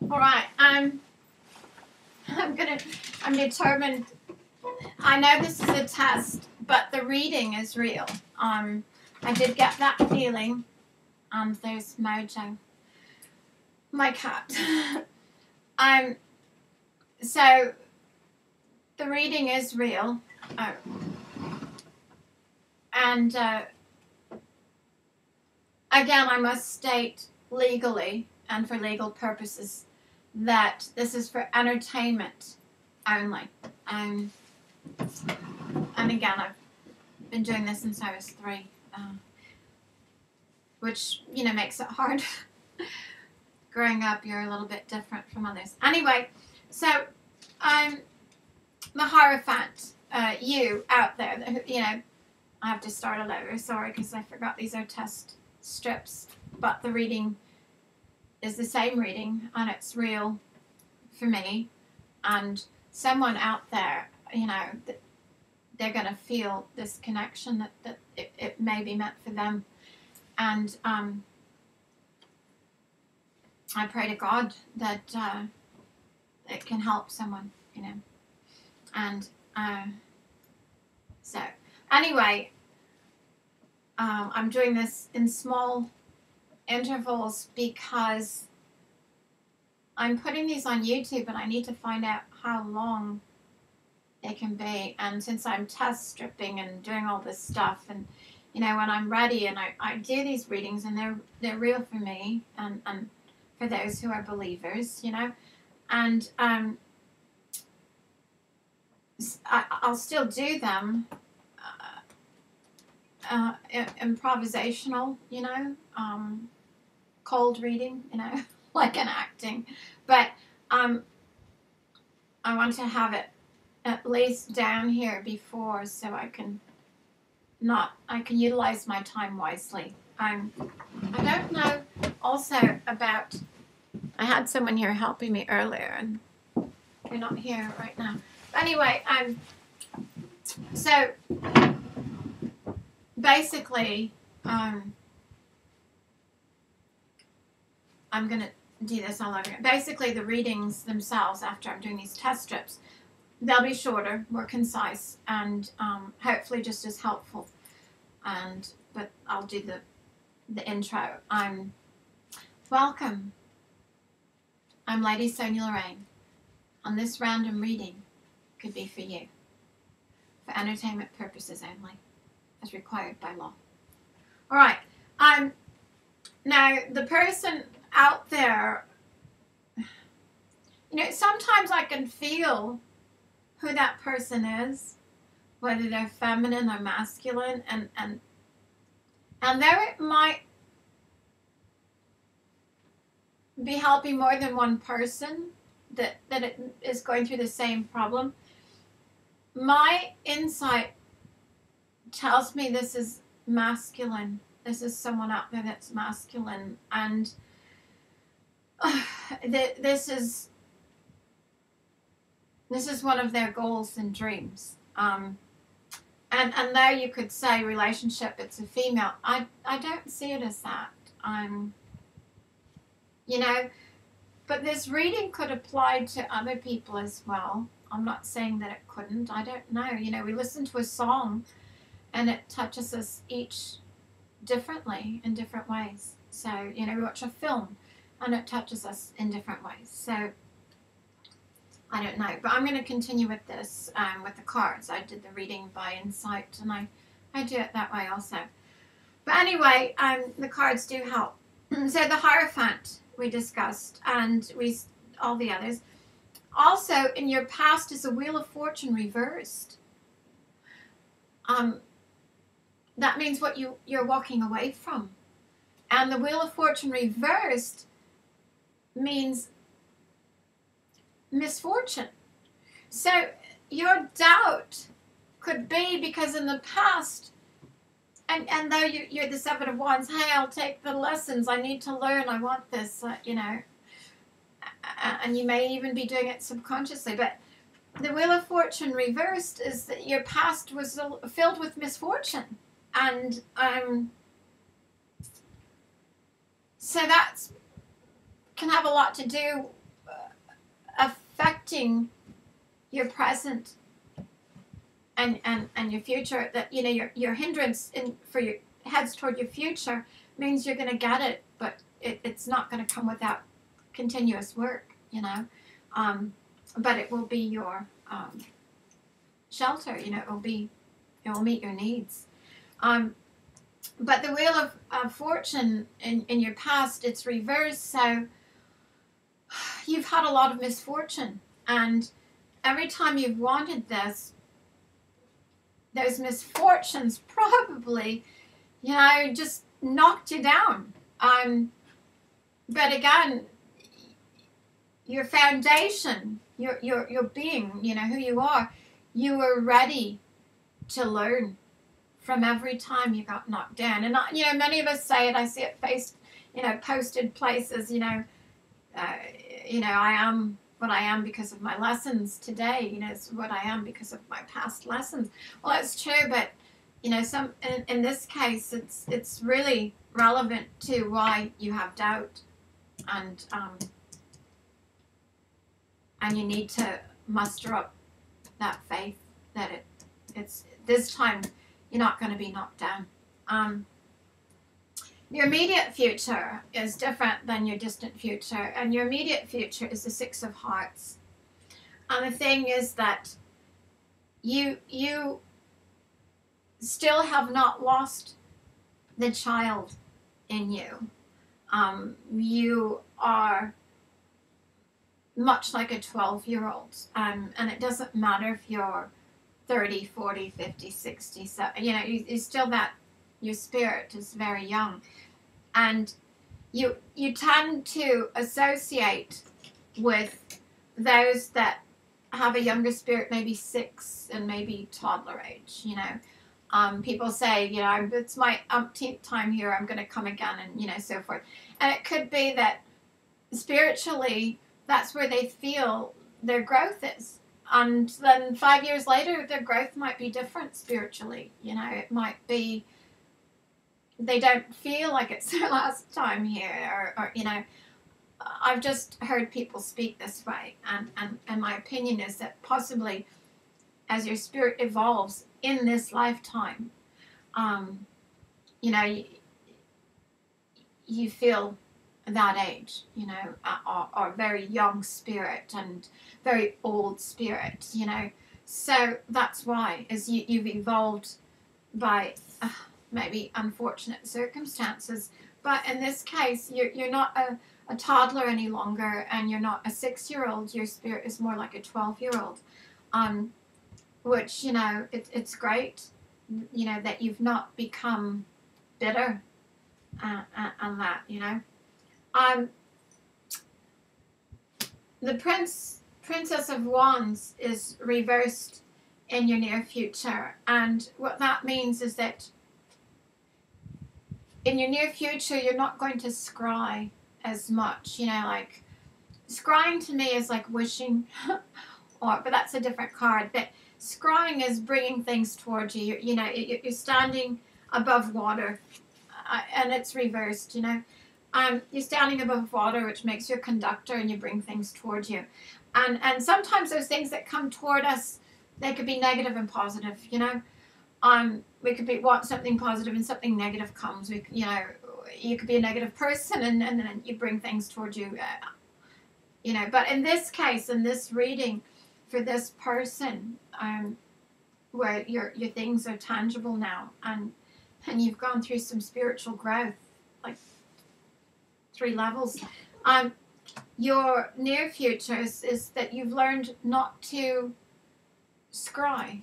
All right. I'm determined. I know this is a test, but the reading is real. I did get that feeling. There's Mojo, my cat. So the reading is real. And again, I must state legally and for legal purposes that this is for entertainment only. And again, I've been doing this since I was 3, which, you know, makes it hard. Growing up, you're a little bit different from others. Anyway, so the Hierophant, you out there, you know, I have to start all over, sorry, because I forgot these are test strips, but the reading is the same reading, and it's real for me, and someone out there, you know, they're going to feel this connection that it may be meant for them, and I pray to God that it can help someone, you know, and so anyway, I'm doing this in small intervals because I'm putting these on YouTube and I need to find out how long they can be. And since I'm test stripping and doing all this stuff, and you know, when I'm ready and I do these readings and they're real for me and for those who are believers, you know, and I'll still do them improvisational, you know, cold reading, you know, like an acting, but I want to have it at least down here before, so I can utilize my time wisely. I don't know also about, I had someone here helping me earlier and they're not here right now. But anyway, so basically, I'm going to do this all over again. Basically, the readings themselves, after I'm doing these test strips, they'll be shorter, more concise, and hopefully just as helpful. But I'll do the intro. Welcome. I'm Lady Sonia Lorraine. On this random reading could be for you, for entertainment purposes only, as required by law. All right. Now, the person out there, you know, sometimes I can feel who that person is, whether they're feminine or masculine, and there it might be helping more than one person that it is going through the same problem. My insight tells me this is masculine. This is someone out there that's masculine, and this is one of their goals and dreams. And though you could say relationship, it's a female, I don't see it as that. You know, but this reading could apply to other people as well. I'm not saying that it couldn't. I don't know. You know, we listen to a song and it touches us each differently in different ways. So, you know, we watch a film and it touches us in different ways. So, I don't know. But I'm going to continue with this, with the cards. I did the reading by insight, and I do it that way also. But anyway, the cards do help. So the Hierophant we discussed, and all the others. Also, in your past is a Wheel of Fortune reversed. That means what you're walking away from. And the Wheel of Fortune reversed means misfortune. So your doubt could be because in the past, and though you're the 7 of Wands, hey, I'll take the lessons, I need to learn, I want this, you know, and you may even be doing it subconsciously, but the Wheel of Fortune reversed is that your past was filled with misfortune, and so that can have a lot to do affecting your present and your future. That, you know, your hindrance for your heads toward your future means you're going to get it, but it's not going to come without continuous work, you know. But it will be your shelter, you know. It will meet your needs. But the wheel of fortune in your past, it's reversed, so you've had a lot of misfortune, and every time you've wanted this, those misfortunes probably, you know, just knocked you down. But again, your foundation, your being, you know, who you are, you were ready to learn from every time you got knocked down. And you know, many of us say it. I see it posted places. You know, I am what I am because of my lessons today. You know, it's what I am because of my past lessons. Well, it's true, but you know, in this case, it's really relevant to why you have doubt, and you need to muster up that faith that it's this time you're not going to be knocked down. Your immediate future is different than your distant future, and your immediate future is the Six of Hearts. And the thing is that you still have not lost the child in you. You are much like a 12-year-old, and it doesn't matter if you're 30, 40, 50, 60, 70, you know, you still that, your spirit is very young. And you tend to associate with those that have a younger spirit, maybe 6 and maybe toddler age, you know. People say, you know, it's my umpteenth time here, I'm going to come again, and, you know, so forth. And it could be that spiritually, that's where they feel their growth is. And then 5 years later, their growth might be different spiritually. You know, it might be they don't feel like it's their last time here, or you know, I've just heard people speak this way, and my opinion is that possibly as your spirit evolves in this lifetime, you know, you feel that age, you know, or very young spirit and very old spirit, you know. So that's why, as you've evolved by maybe unfortunate circumstances, but in this case, you're not a toddler any longer, and you're not a 6-year-old. Your spirit is more like a 12-year-old, which, you know, it's great, you know, that you've not become bitter and that, you know. The Princess of Wands is reversed in your near future, and what that means is that in your near future you're not going to scry as much, you know. Like, scrying to me is like wishing, but that's a different card. But scrying is bringing things towards you. You know, you're standing above water, and it's reversed, you know. You're standing above water, which makes you a conductor, and you bring things towards you. And sometimes those things that come toward us, they could be negative and positive, you know. We could want something positive and something negative comes. You know, you could be a negative person, and then you bring things towards you, you know. But in this case, in this reading, for this person, where your things are tangible now, and you've gone through some spiritual growth, like 3 levels. Your near future is that you've learned not to scry.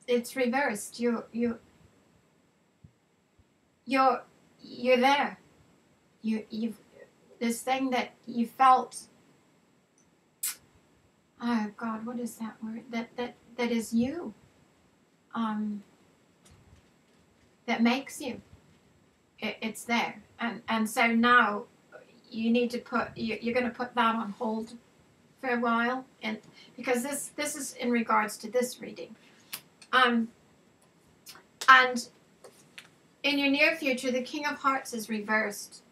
It's reversed. You're there. You've this thing that you felt. Oh God, what is that word? That is you. That makes you. It's there, and so now you need to you're going to put that on hold for a while, and because this is in regards to this reading, and in your near future the King of Hearts is reversed,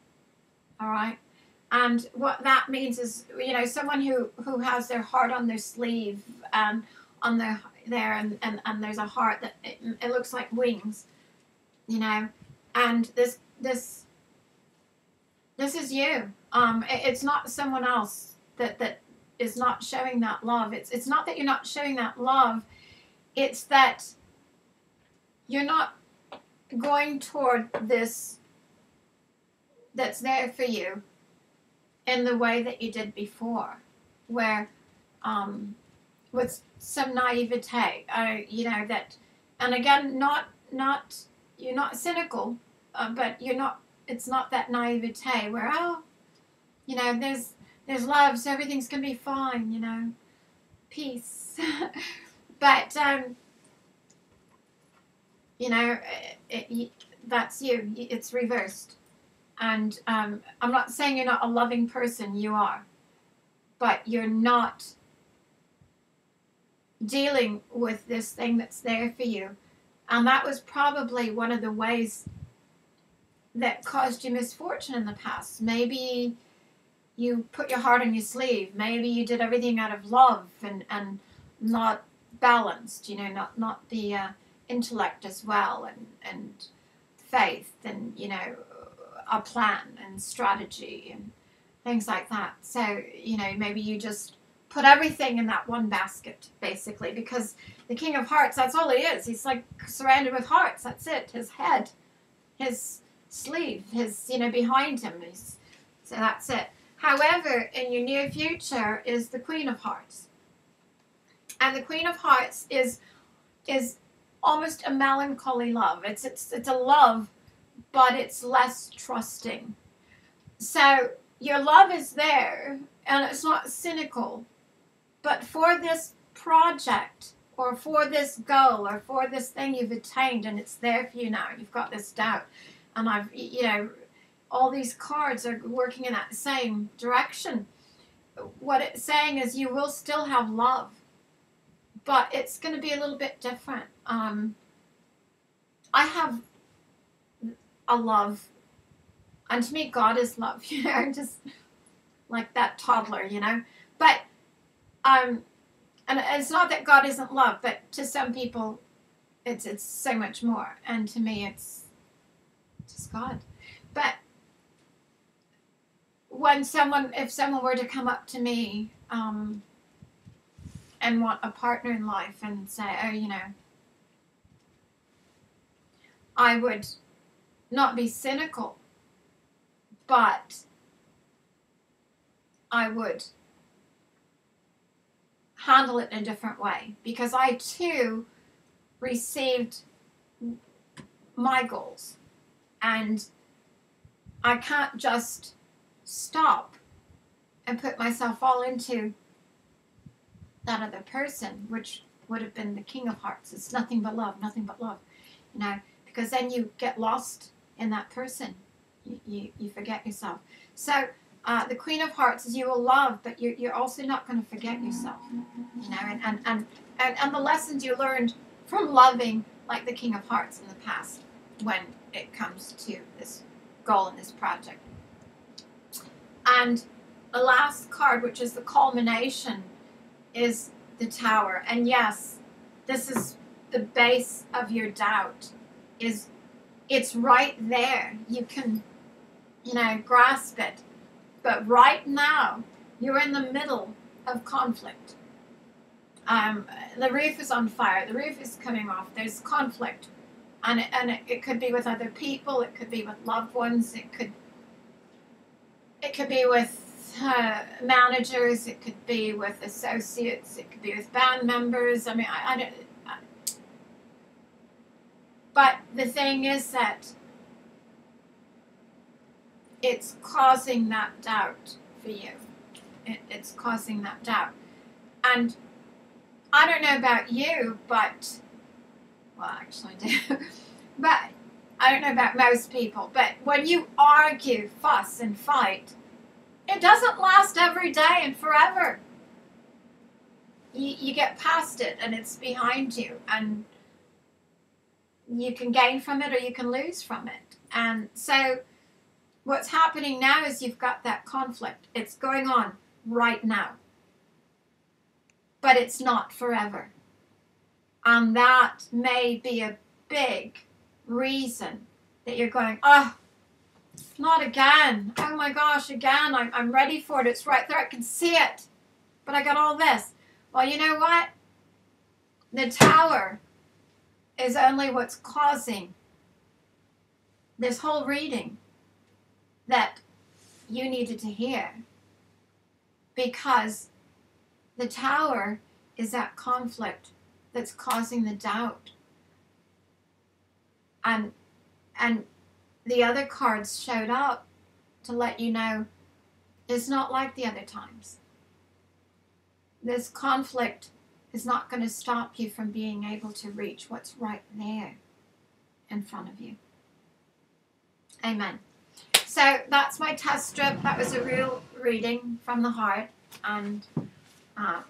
all right, And what that means is, you know, someone who has their heart on their sleeve and on their there, and there's a heart that it looks like wings, you know, and this is you. It's not someone else that is not showing that love. It's not that you're not showing that love. It's that you're not going toward this that's there for you in the way that you did before, where with some naivete, you know, that, and again, not you're not cynical, but you're not. It's not that naivete where, oh, you know, there's love, so everything's gonna be fine, you know, peace. But you know, that's you. It's reversed. And I'm not saying you're not a loving person. You are, but you're not dealing with this thing that's there for you. And that was probably one of the ways that caused you misfortune in the past. Maybe you put your heart on your sleeve. Maybe you did everything out of love and not balanced, you know, not the intellect as well, and faith, and, you know, a plan and strategy and things like that. So, you know, maybe you just put everything in that one basket, basically, because the King of Hearts, that's all he is. He's like surrounded with hearts. That's it. His head, his sleeve, his, you know, behind him. So that's it. However, in your near future is the Queen of Hearts. And the Queen of Hearts is almost a melancholy love. It's a love, but it's less trusting. So your love is there, and it's not cynical. But for this project, or for this goal, or for this thing you've attained, and it's there for you now, you've got this doubt, and I've, you know, all these cards are working in that same direction. What it's saying is you will still have love, but it's going to be a little bit different. I have a love, and to me God is love, you know, just like that toddler, you know, but and it's not that God isn't love, but to some people it's so much more, and to me it's just God. But if someone were to come up to me and want a partner in life and say, oh, you know, I would not be cynical, but I would handle it in a different way, because I too received my goals, and I can't just stop and put myself all into that other person, which would have been the King of Hearts. It's nothing but love, you know, because then you get lost in that person. You forget yourself. So the Queen of Hearts is you will love, but you're also not going to forget yourself, you know, and the lessons you learned from loving like the King of Hearts in the past when it comes to this goal and this project. And the last card, which is the culmination, is the Tower. And yes, this is the base of your doubt. It's right there. You can, you know, grasp it. But right now, you're in the middle of conflict. The roof is on fire. The roof is coming off. There's conflict. And it could be with other people. It could be with loved ones. It could be with managers. It could be with associates. It could be with band members. I mean, I don't... But the thing is that it's causing that doubt for you. It's causing that doubt. And I don't know about you, but... Well, actually I do. But I don't know about most people. But when you argue, fuss, and fight, it doesn't last every day and forever. You get past it, and it's behind you. And you can gain from it, or you can lose from it. And so What's happening now is you've got that conflict. It's going on right now. But it's not forever. And that may be a big reason that you're going, oh, not again. Oh my gosh, again. I'm ready for it. It's right there. I can see it. But I got all this. Well, you know what? The Tower is only what's causing this whole reading that you needed to hear. Because the Tower is that conflict that's causing the doubt. And the other cards showed up to let you know it's not like the other times. This conflict is not going to stop you from being able to reach what's right there in front of you. Amen. So that's my test strip. That was a real reading from the heart and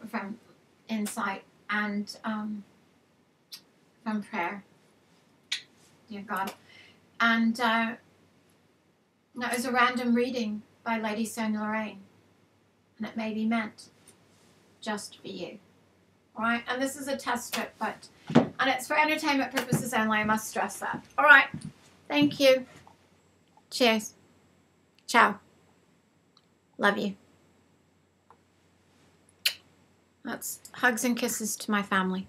from insight and from prayer. Dear God. And that was a random reading by Lady Sonia Lorraine. And it may be meant just for you. Alright? And this is a test strip, and it's for entertainment purposes only. I must stress that. Alright. Thank you. Cheers. Ciao. Love you. That's hugs and kisses to my family.